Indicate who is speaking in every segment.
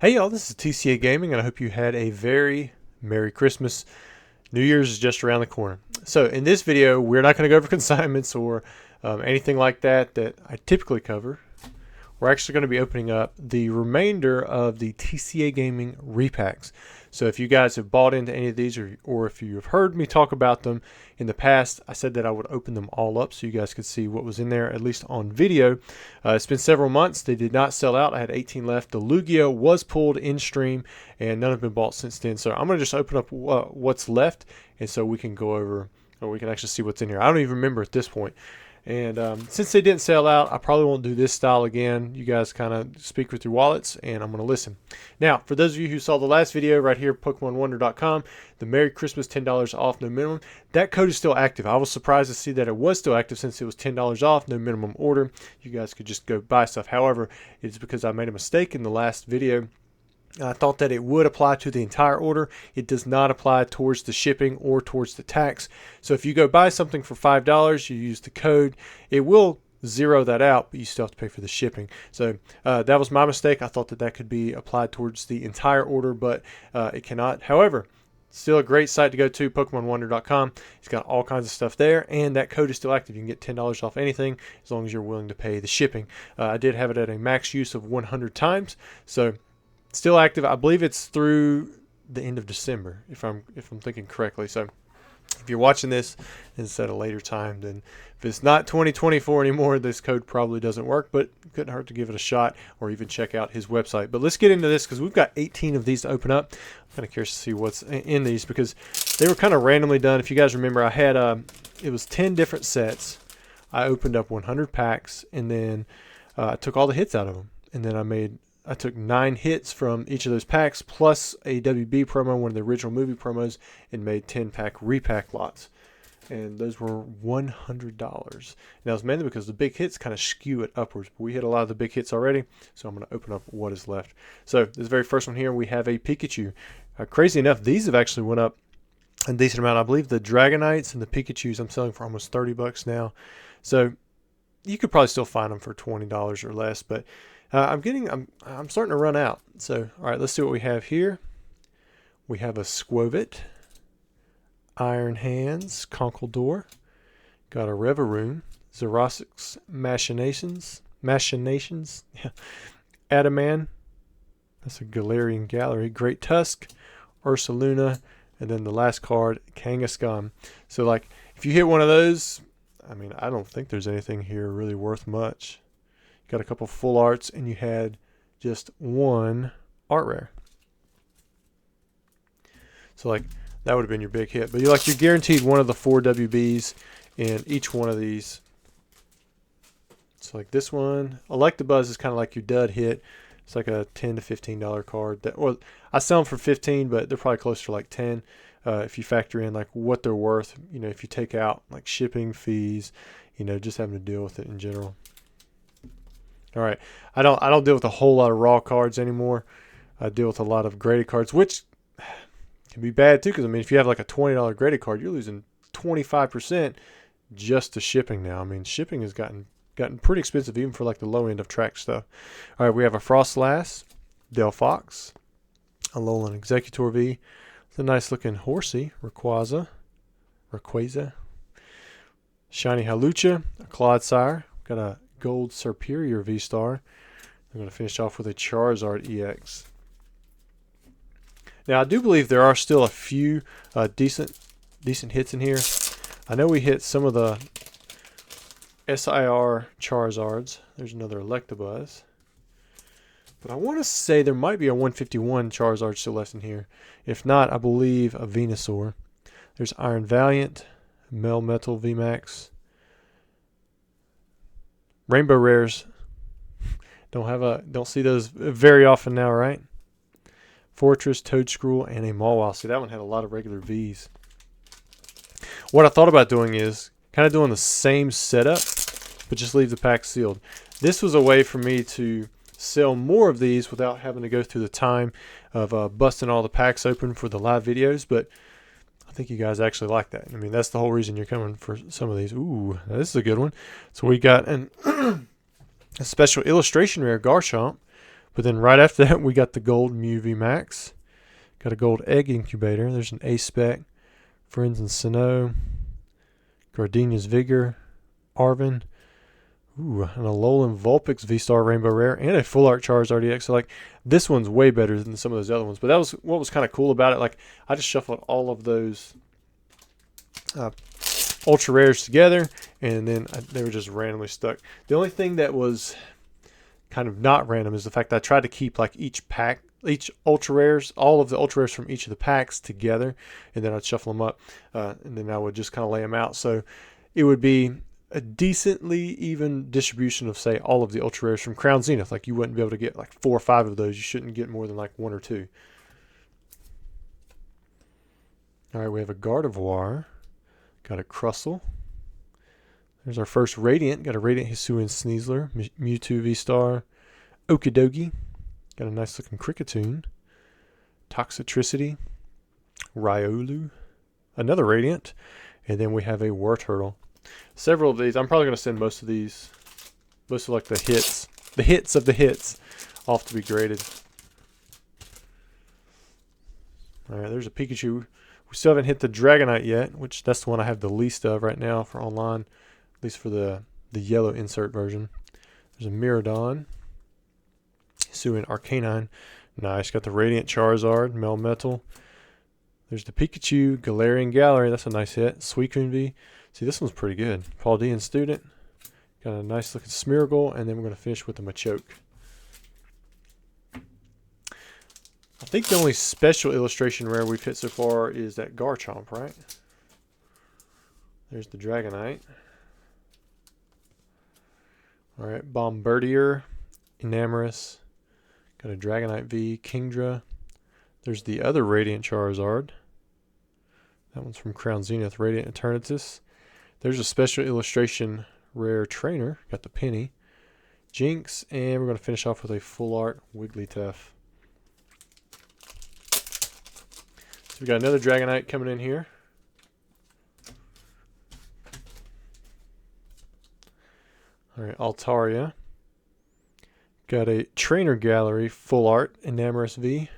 Speaker 1: Hey y'all, this is TCA Gaming, and I hope you had a very Merry Christmas. New Year's is just around the corner. So in this video, we're not going to go over consignments or anything like that I typically cover. We're actually going to be opening up the remainder of the TCA Gaming repacks. So if you guys have bought into any of these or if you have heard me talk about them in the past, I said that I would open them all up so you guys could see what was in there, at least on video. It's been several months. They did not sell out. I had 18 left. The Lugia was pulled in stream and none have been bought since then. So I'm going to just open up what's left, and so we can go over, or we can actually see what's in here. I don't even remember at this point. And since they didn't sell out, I probably won't do this style again. You guys kind of speak with your wallets, and I'm going to listen. Now, for those of you who saw the last video right here, PokemonWonder.com, the Merry Christmas $10 off, no minimum. That code is still active. I was surprised to see that it was still active since it was $10 off, no minimum order. You guys could just go buy stuff. However, it's because I made a mistake in the last video. I thought that it would apply to the entire order. It does not apply towards the shipping or towards the tax. So if you go buy something for $5, you use the code, it will zero that out, but you still have to pay for the shipping. So that was my mistake. I thought that that could be applied towards the entire order, but it cannot. However, still a great site to go to, PokemonWonder.com. It's got all kinds of stuff there, and that code is still active. You can get $10 off anything as long as you're willing to pay the shipping. I did have it at a max use of 100 times, so still active. I believe it's through the end of December, if I'm thinking correctly. So if you're watching this instead of a later time, then if it's not 2024 anymore, this code probably doesn't work, but it couldn't hurt to give it a shot or even check out his website. But let's get into this because we've got 18 of these to open up. I'm kind of curious to see what's in these because they were kind of randomly done. If you guys remember, I had it was 10 different sets. I opened up 100 packs, and then I took all the hits out of them, and then I took 9 hits from each of those packs plus a WB promo, one of the original movie promos, and made 10-pack repack lots. And those were $100. And that was mainly because the big hits kind of skew it upwards. But we hit a lot of the big hits already, so I'm going to open up what is left. So this very first one here, we have a Pikachu. Crazy enough, these have actually went up a decent amount. I believe the Dragonites and the Pikachus I'm selling for almost $30 now. So you could probably still find them for $20 or less, but I'm starting to run out. So, all right, let's see what we have here. We have a Squovit, Iron Hands, Conkeldurr, got a Revaroom, Xerosix Machinations, yeah, Adaman, that's a Galarian Gallery, Great Tusk, Ursaluna, and then the last card, Kangaskhan. So, like, if you hit one of those, I mean, I don't think there's anything here really worth much. Got a couple full arts, and you had just one art rare. So like that would have been your big hit. But you're guaranteed one of the 4 WBs in each one of these. So like this one, Electabuzz is kind of like your dud hit. It's like a $10 to $15 card. Well, I sell them for 15, but they're probably closer to like 10 if you factor in like what they're worth. You know, if you take out like shipping fees, you know, just having to deal with it in general. All right, I don't deal with a whole lot of raw cards anymore. I deal with a lot of graded cards, which can be bad too. Because I mean, if you have like a $20 graded card, you're losing 25% just to shipping now. I mean, shipping has gotten pretty expensive even for like the low end of track stuff. All right, we have a Frostlass, Delphox, a Alolan Executor V. It's a nice looking Horsey, Rayquaza, Shiny Halucha, a Clodsire, got a Gold Superior V-Star. I'm going to finish off with a Charizard EX. Now, I do believe there are still a few decent hits in here. I know we hit some of the SIR Charizards. There's another Electabuzz. But I want to say there might be a 151 Charizard still left in here. If not, I believe a Venusaur. There's Iron Valiant, Melmetal VMAX. Rainbow rares. Don't see those very often now, right? Fortress, Toedscruel, and a Mawile. See, that one had a lot of regular Vs. What I thought about doing is kind of doing the same setup, but just leave the pack sealed. This was a way for me to sell more of these without having to go through the time of busting all the packs open for the live videos, but I think you guys actually like that. I mean, that's the whole reason you're coming for some of these. Ooh, this is a good one. So we got a special illustration rare Garchomp, But then right after that, we got the gold Mew V Max. Got a gold egg incubator. There's an A-Spec. Friends and Sinnoh. Gardenia's Vigor. Arvin. Ooh, and a Alolan Vulpix V-Star Rainbow Rare. And a Full Art Charizard EX. So, like, this one's way better than some of those other ones. But that was what was kind of cool about it. Like, I just shuffled all of those ultra rares together, and then they were just randomly stuck. The only thing that was kind of not random is the fact that I tried to keep like each ultra rares, all of the ultra rares from each of the packs together, and then I'd shuffle them up, and then I would just kind of lay them out. So it would be a decently even distribution of, say, all of the ultra rares from Crown Zenith. Like, you wouldn't be able to get like 4 or 5 of those. You shouldn't get more than like 1 or 2. All right, we have a Gardevoir. Got a Crustle. There's our first Radiant. Got a Radiant Hisuian Sneasler. Mewtwo V-Star. Okidogi. Got a nice looking Kricketune. Toxicity. Riolu. Another Radiant. And then we have a Wartortle. Several of these. I'm probably going to send most of these, most of like the hits of the hits, off to be graded. All right, there's a Pikachu. We still haven't hit the Dragonite yet, which that's the one I have the least of right now for online, at least for the yellow insert version. There's a Miraidon. Hisuian Arcanine. Nice. Got the Radiant Charizard, Melmetal. There's the Pikachu, Galarian Gallery. That's a nice hit. Suicune V. See, this one's pretty good. Paldean Student. Got a nice looking Smeargle, and then we're going to finish with a Machoke. I think the only special illustration rare we've hit so far is that Garchomp, right? There's the Dragonite. Alright, Bombardier, Enamorus. Got a Dragonite V, Kingdra. There's the other Radiant Charizard. That one's from Crown Zenith, Radiant Eternatus. There's a special illustration rare trainer. Got the Penny. Jinx, and we're going to finish off with a full art Wigglytuff. So we got another Dragonite coming in here. Alright, Altaria. Got a Trainer Gallery full art Enamorus V.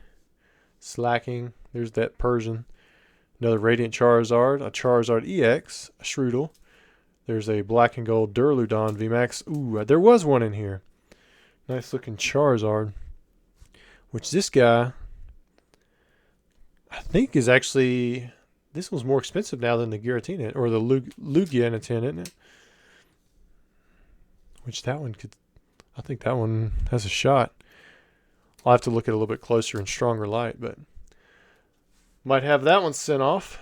Speaker 1: Slacking. There's that Persian. Another Radiant Charizard, a Charizard EX, a Shroodle. There's a black and gold Duraludon VMAX. Ooh, there was one in here. Nice looking Charizard. Which this guy, I think, is actually, this one's more expensive now than the Giratina, or the Lugia in a 10, isn't it? Which that one could, I think that one has a shot. I'll have to look at it a little bit closer in stronger light, but might have that one sent off.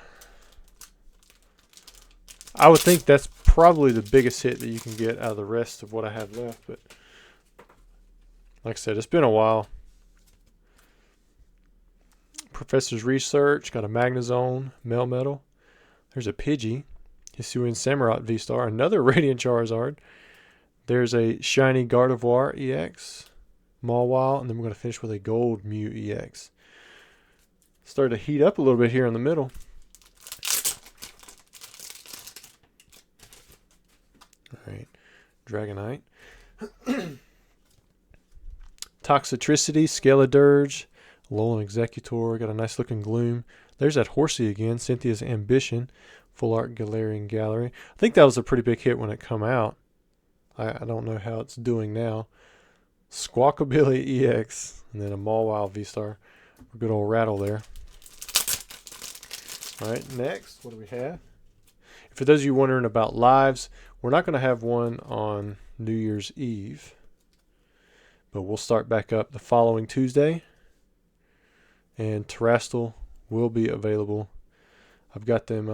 Speaker 1: I would think that's probably the biggest hit that you can get out of the rest of what I have left, but like I said, it's been a while. Professor's Research, got a Magnezone, Melmetal. There's a Pidgey, Hisuian Samurott V-Star, another Radiant Charizard. There's a shiny Gardevoir EX, Mawile, and then we're going to finish with a gold Mew EX. Started to heat up a little bit here in the middle. Alright, Dragonite. Toxicity, Skeledirge, Alolan Executor, got a nice looking Gloom. There's that Horsey again, Cynthia's Ambition, Full Art Galarian Gallery. I think that was a pretty big hit when it come out. I don't know how it's doing now. Squawkabilly EX, and then a Mawile V-Star. Good old rattle there. Alright, next, what do we have? For those of you wondering about lives, we're not going to have one on New Year's Eve, but we'll start back up the following Tuesday, and Terastal will be available. I've got them,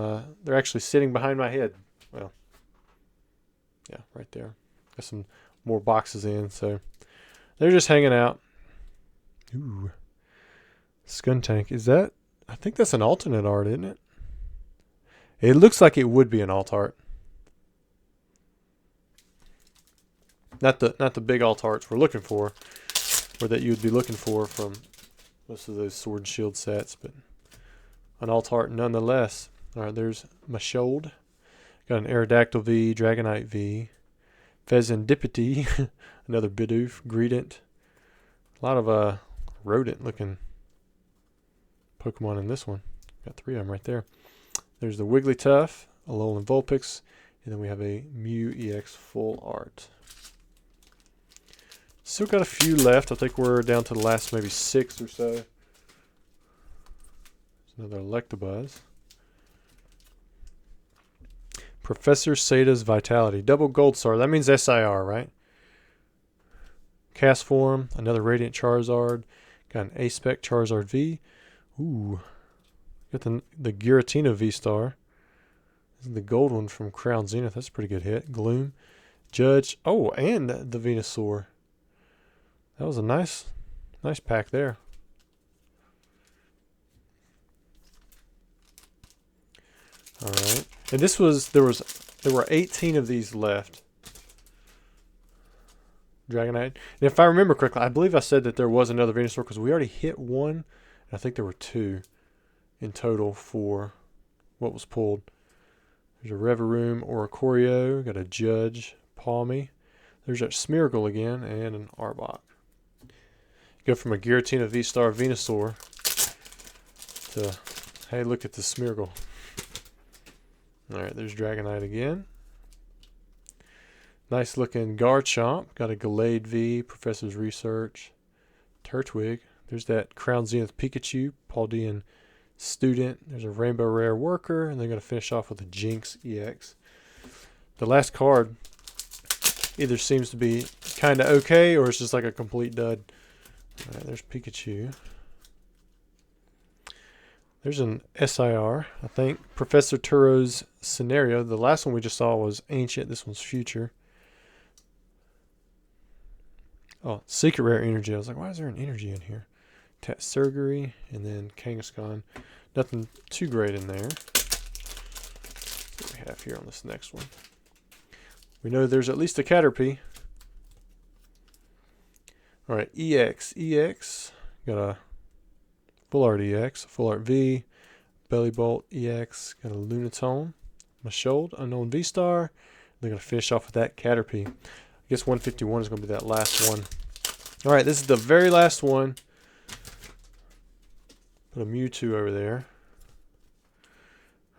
Speaker 1: they're actually sitting behind my head. Well, yeah, right there. Got some more boxes in, so they're just hanging out. Ooh. Skuntank. Is that? I think that's an alternate art, isn't it? It looks like it would be an alt art. Not the big alt arts we're looking for, or that you would be looking for from most of those Sword and Shield sets, but an alt art nonetheless. Alright, there's Mashold. Got an Aerodactyl V, Dragonite V, Fezandipity, another Bidoof, Greedent, A lot of rodent looking Pokemon in this one. Got 3 of them right there. There's the Wigglytuff, Alolan Vulpix, and then we have a Mew EX Full Art. Still got a few left. I think we're down to the last maybe 6 or so. There's another Electabuzz. Professor Sada's Vitality. Double Gold Star. That means SIR, right? Cast Form. Another Radiant Charizard. Got an A-Spec Charizard V. Ooh. Got the Giratina V-Star. This is the gold one from Crown Zenith. That's a pretty good hit. Gloom. Judge. Oh, and the Venusaur. That was a nice pack there. All right. And this was there were 18 of these left. Dragonite. And if I remember correctly, I believe I said that there was another Venusaur because we already hit one. And I think there were 2 in total for what was pulled. There's a Reverum or a Choreo. Got a Judge, Palmy. There's a Smeargle again and an Arbok. Go from a Giratina V-Star Venusaur to, hey, look at the Smeargle. Alright, there's Dragonite again. Nice looking Garchomp. Got a Gallade V, Professor's Research. Turtwig. There's that Crown Zenith Pikachu, Paldean Student. There's a Rainbow Rare Worker, and they're going to finish off with a Jinx EX. The last card either seems to be kind of okay, or it's just like a complete dud. Alright, there's Pikachu. There's an SIR, I think. Professor Turo's Scenario. The last one we just saw was Ancient. This one's Future. Oh, Secret Rare Energy. I was like, why is there an energy in here? Surgery, and then Kangaskhan. Nothing too great in there. What do we have here on this next one? We know there's at least a Caterpie. Alright, EX. Got a Full Art EX, Full Art V, Belly Bolt EX, got a Lunatone, Mashold, Unknown V-Star. They're going to finish off with that Caterpie. I guess 151 is going to be that last one. Alright, this is the very last one. Put a Mewtwo over there.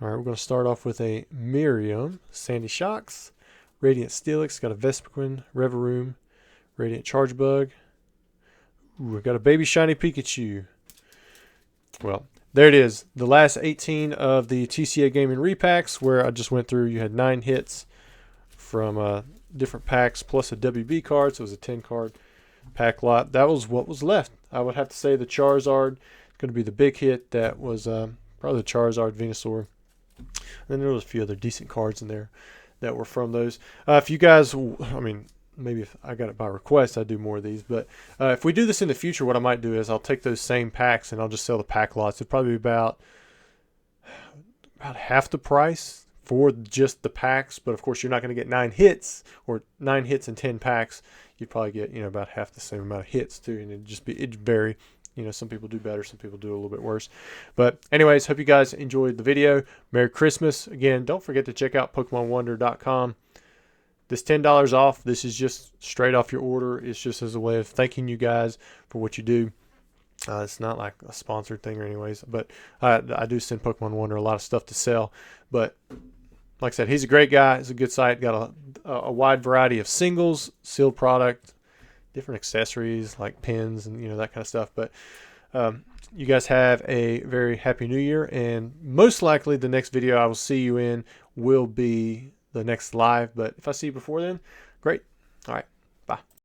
Speaker 1: Alright, we're going to start off with a Miriam, Sandy Shocks, Radiant Steelix, got a Vespiquen, Reverum, Radiant Chargebug. Ooh, I got a Baby Shiny Pikachu. Well, there it is. The last 18 of the TCA Gaming repacks where I just went through. You had 9 hits from different packs plus a WB card. So it was a 10-card pack lot. That was what was left. I would have to say the Charizard is going to be the big hit. That was probably the Charizard Venusaur. And then there was a few other decent cards in there that were from those. If you guys, I mean, maybe if I got it by request, I'd do more of these. But if we do this in the future, what I might do is I'll take those same packs and I'll just sell the pack lots. It'd probably be about half the price for just the packs. But of course, you're not going to get 9 hits or 9 hits and 10 packs. You'd probably get about half the same amount of hits too, and it'd vary. Some people do better, some people do a little bit worse. But anyways, hope you guys enjoyed the video. Merry Christmas. Again, don't forget to check out PokemonWonder.com. This $10 off, this is just straight off your order. It's just as a way of thanking you guys for what you do. It's not like a sponsored thing or anyways, but I do send Pokemon Wonder a lot of stuff to sell. But like I said, he's a great guy. It's a good site. Got a wide variety of singles, sealed product, different accessories like pins and that kind of stuff. But you guys have a very happy new year, and most likely the next video I will see you in will be the next live. But if I see you before then, great. All right. Bye.